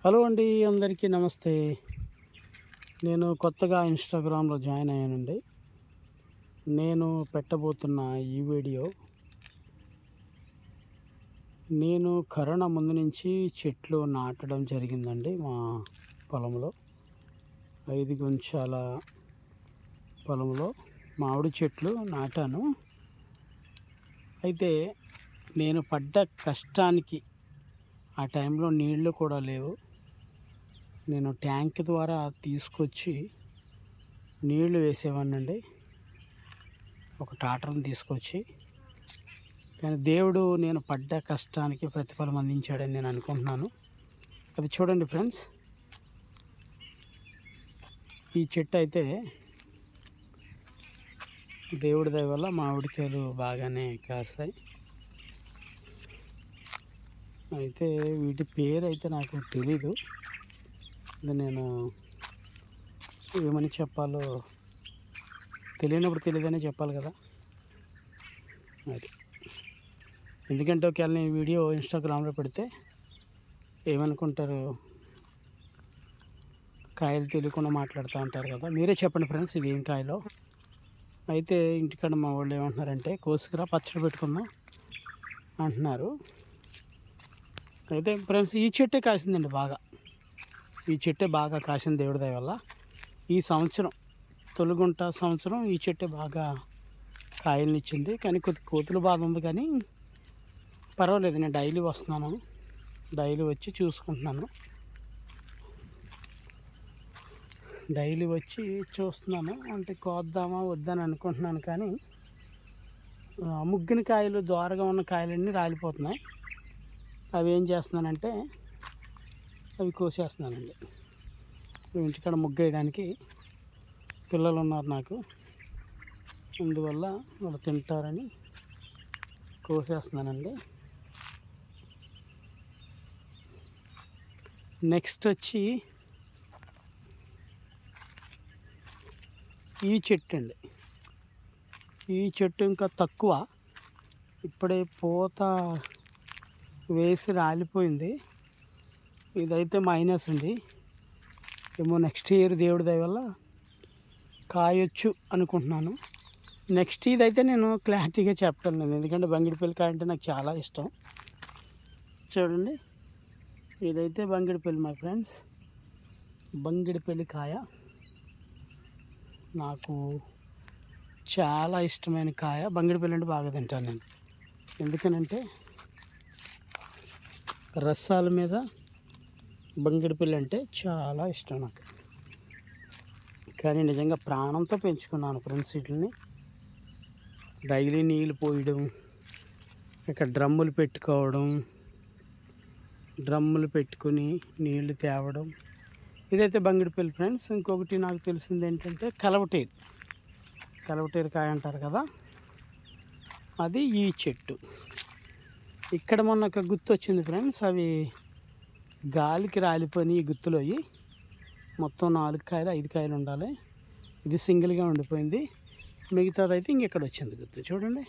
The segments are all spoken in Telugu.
హలో అండి, అందరికీ నమస్తే. నేను కొత్తగా ఇన్స్టాగ్రామ్లో జాయిన్ అయ్యానండి. నేను పెట్టబోతున్న ఈ వీడియో, నేను కరోనా ముందు నుంచి చెట్లు నాటడం జరిగిందండి. మా పొలంలో 5 గుంచాల పొలంలో మామిడి చెట్లు నాటాను. అయితే నేను పడ్డ కష్టానికి ఆ టైంలో నీళ్లు కూడా లేవు. నేను ట్యాంక్ ద్వారా తీసుకొచ్చి నీళ్లు వేసేవాడినండి, ఒక ట్రాక్టర్ని తీసుకొచ్చి. కానీ దేవుడు నేను పడ్డ కష్టానికి ప్రతిఫలం అందించాడని నేను అనుకుంటున్నాను. అది చూడండి ఫ్రెండ్స్, ఈ చెట్టు అయితే దేవుడి దయ వల్ల మామిడికాయలు బాగానే కాసాయి. అయితే వీటి పేరు అయితే నాకు తెలీదు. ఇది నేను ఏమని చెప్పాలో తెలియనప్పుడు తెలియదనే చెప్పాలి కదా. అది ఎందుకంటే ఒకవేళ నేను వీడియో ఇన్స్టాగ్రామ్లో పెడితే ఏమనుకుంటారు, కాయలు తెలియకుండా మాట్లాడుతూ ఉంటారు కదా. మీరే చెప్పండి ఫ్రెండ్స్, ఇది ఏం కాయలో. అయితే ఇంటికాడ మా వాళ్ళు ఏమంటున్నారంటే, కోసుకురా పచ్చడి పెట్టుకుందాం అంటున్నారు. అయితే ఫ్రెండ్స్, ఈ చెట్టే కాసిందండి బాగా. ఈ చెట్టే బాగా కాసింది దేవుడి దయ వల్ల. ఈ సంవత్సరం తొలుగుంట సంవత్సరం ఈ చెట్టే బాగా కాయల్ని ఇచ్చింది. కానీ కొద్ది కోతులు బాధ ఉంది, కానీ పర్వాలేదు. నేను డైలీ వస్తున్నాను, డైలీ వచ్చి చూసుకుంటున్నాను, డైలీ వచ్చి చూస్తున్నాను. అంటే కోద్దామా వద్దని అనుకుంటున్నాను, కానీ ముగ్గిన కాయలు, దోరగా ఉన్న కాయలన్నీ రాలిపోతున్నాయి. అవి ఏం చేస్తున్నానంటే అవి కోసేస్తున్నానండి. ఇంటికాడ ముగ్గేయడానికి పిల్లలు ఉన్నారు నాకు, అందువల్ల వాళ్ళు తింటారని కోసేస్తున్నానండి. నెక్స్ట్ వచ్చి ఈ చెట్టు అండి. ఈ చెట్టు ఇంకా తక్కువ, ఇప్పుడే పూత వేసి రాలిపోయింది. ఇదైతే మైనస్ అండి. ఏమో నెక్స్ట్ ఇయర్ దేవుడి దయ వల్ల కాయొచ్చు అనుకుంటున్నాను. నెక్స్ట్ ఇదైతే నేను క్లారిటీగా చెప్పడం లేదు, ఎందుకంటే బంగిడిపల్లి కాయ అంటే నాకు చాలా ఇష్టం. చూడండి, ఇదైతే బంగిడిపల్లి మై ఫ్రెండ్స్. బంగిడిపల్లి కాయ నాకు చాలా ఇష్టమైన కాయ. బంగిడిపల్లి అంటే బాగా తింటాను నేను, ఎందుకనంటే రసాల మీద బంగిడిపల్లి అంటే చాలా ఇష్టం నాకు. కానీ నిజంగా ప్రాణంతో పెంచుకున్నాను ఫ్రెండ్స్ వీటిని. డైలీ నీళ్ళు పోయడం, ఇక్కడ డ్రమ్ములు పెట్టుకోవడం, డ్రమ్ములు పెట్టుకుని నీళ్లు తేవడం. ఇదైతే బంగిడిపల్లి ఫ్రెండ్స్. ఇంకొకటి నాకు తెలిసింది ఏంటంటే కలవటేరు కాయ అంటారు కదా, అది ఈ చెట్టు. ఇక్కడ మొన్న ఒక గుత్తు వచ్చింది ఫ్రెండ్స్, అవి గాలికి రాలిపోయి ఈ గుత్తులో మొత్తం 4 కాయలు 5 కాయలు ఉండాలి. ఇది సింగిల్గా ఉండిపోయింది, మిగతాదైతే ఇంకెక్కడ వచ్చింది గుత్తు. చూడండి,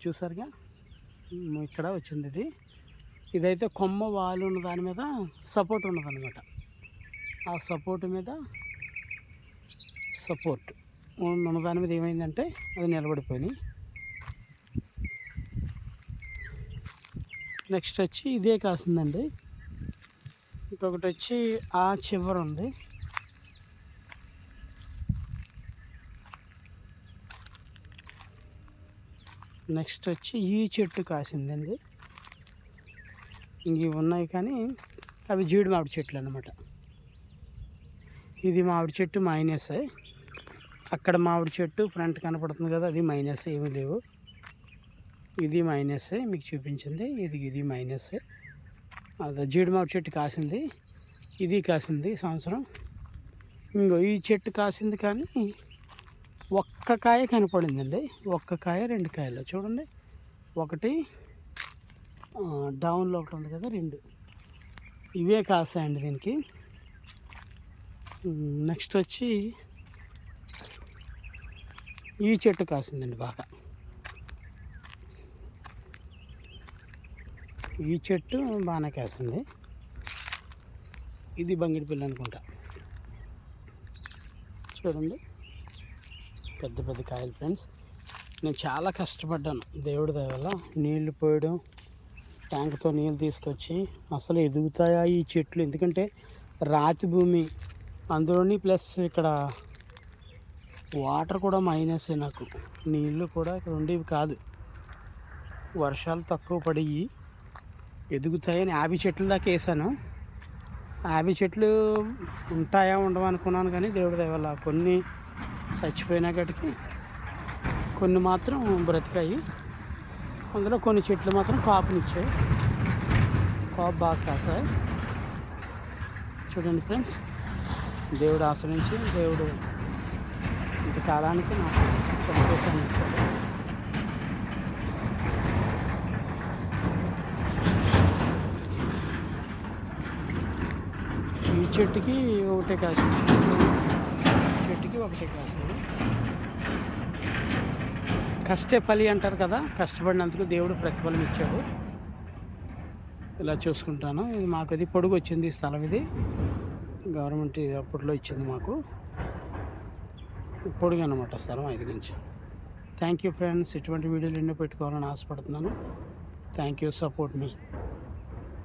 చూసారుగా, ఇక్కడ వచ్చింది. ఇదైతే కొమ్మ వాళ్ళు ఉన్న దాని మీద సపోర్ట్ ఉన్నదన్నమాట. ఆ సపోర్ట్ మీద సపోర్ట్ ఉన్న దాని మీద ఏమైందంటే అది నిలబడిపోయినాయి. నెక్స్ట్ వచ్చి ఇదే కాసిందండి. ఇంకొకటి వచ్చి ఆ చివర ఉంది. నెక్స్ట్ వచ్చి ఈ చెట్టు కాసిందండి. ఇవి ఉన్నాయి, కానీ అవి జీడి మామిడి చెట్లు అన్నమాట. ఇది మామిడి చెట్టు మైనస్. అక్కడ మామిడి చెట్టు ఫ్రంట్ కనపడుతుంది కదా, అది మైనస్, ఏమీ లేవు. ఇది మైనస్సే మీకు చూపించింది, ఇది మైనస్సే. అది జీడి మామిడి చెట్టు కాసింది, ఇది కాసింది సంవత్సరం. ఇంకో ఈ చెట్టు కాసింది, కానీ ఒక్క కాయ కనపడిందండి. ఒక్క కాయ 2 కాయలు చూడండి. ఒకటి డౌన్లో ఒకటి ఉంది కదా, 2 ఇవే కాసాయండి దీనికి. నెక్స్ట్ వచ్చి ఈ చెట్టు కాసిందండి బాగా. ఈ చెట్టు బాగానే కాసింది. ఇది బంగిడిపల్లి అనుకుంటా. చూడండి పెద్ద పెద్ద కాయలు ఫ్రెండ్స్. నేను చాలా కష్టపడ్డాను దేవుడి దయ వల్ల. నీళ్లు పోయడం, ట్యాంక్తో నీళ్ళు తీసుకొచ్చి. అసలు ఎదుగుతాయా ఈ చెట్లు, ఎందుకంటే రాతి భూమి అందులోని, ప్లస్ ఇక్కడ వాటర్ కూడా మైనసే. నాకు నీళ్ళు కూడా ఇక్కడ ఉండేవి కాదు. వర్షాలు తక్కువ పడి ఎదుగుతాయని 50 చెట్ల దాకా వేసాను. 50 చెట్లు ఉంటాయా ఉండవు అనుకున్నాను, కానీ దేవుడి దయ వల్ల కొన్ని చచ్చిపోయినా గటికి కొన్ని మాత్రం బ్రతికాయి. అందులో కొన్ని చెట్లు మాత్రం కాపునిచ్చాయి. కాపు బాగా కాసాయి. చూడండి ఫ్రెండ్స్, దేవుడు ఆశ్రయించి దేవుడు ఇంతకాలానికి నాకు సంతోషాన్ని ఇచ్చాడు. ఈ చెట్టుకి ఒకటే కాసింది, చెట్టుకి ఒకటే కాసింది. కష్టే ఫలి అంటారు కదా, కష్టపడినందుకు దేవుడు ప్రతిఫలం ఇచ్చాడు. ఇలా చూసుకుంటాను. ఇది మాకు అది పొడుగు వచ్చింది ఈ స్థలం. ఇది గవర్నమెంట్ అప్పట్లో ఇచ్చింది మాకు. పొడుగు అన్నమాట స్థలం 5 గుంటలు. Thank you friends. ఇటువంటి వీడియోలు ఎన్నో పెట్టుకోవాలని ఆశపడుతున్నాను. Thank you, support me.